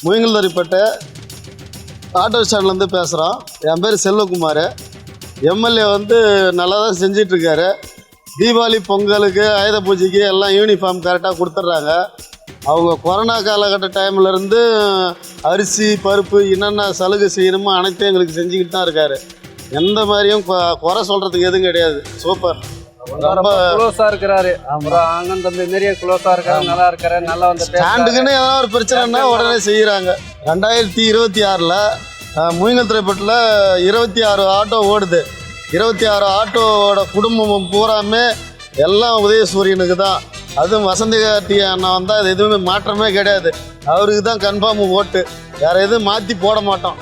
முயங்கல்தரிப்பட்ட auto ஸ்டாண்ட்லேருந்து பேசுகிறோம். என் பேர் செல்வகுமார். எம்எல்ஏ வந்து நல்லா தான் செஞ்சிட்ருக்காரு. தீபாவளி, பொங்கலுக்கு, ஆயுத பூஜைக்கு எல்லாம் யூனிஃபார்ம் கரெக்டாக கொடுத்துட்றாங்க. அவங்க கொரோனா காலகட்ட டைம்லேருந்து அரிசி, பருப்பு என்னென்ன சலுகை செய்யணுமோ அனைத்தையும் எங்களுக்கு செஞ்சுக்கிட்டு தான் இருக்கார். எந்த மாதிரியும் குறை சொல்கிறதுக்கு எதுவும் கிடையாது. சூப்பர், ரொம்ப க்ளோஸாக இருக்கிறாரு. அப்புறம் அண்ணன் தம்பி மாரியே க்ளோஸாக இருக்காரு. நல்லா இருக்காரு. நல்லா வந்து ஸ்டாண்டுக்குன்னு ஏதாவது ஒரு பிரச்சனைனா உடனே செய்கிறாங்க. 2026 முயங்கல்தரிப்பட்டில் 26 ஆட்டோ ஓடுது. 26 ஆட்டோவோட குடும்பம் பூராமே எல்லாம் உதயசூரியனுக்கு தான். அதுவும் வசந்தி அண்ணா வந்தால் அது எதுவுமே மாற்றமே கிடையாது. அவருக்கு தான் கன்ஃபார்ம் ஓட்டு. வேறு எதுவும் மாற்றி போட மாட்டோம்.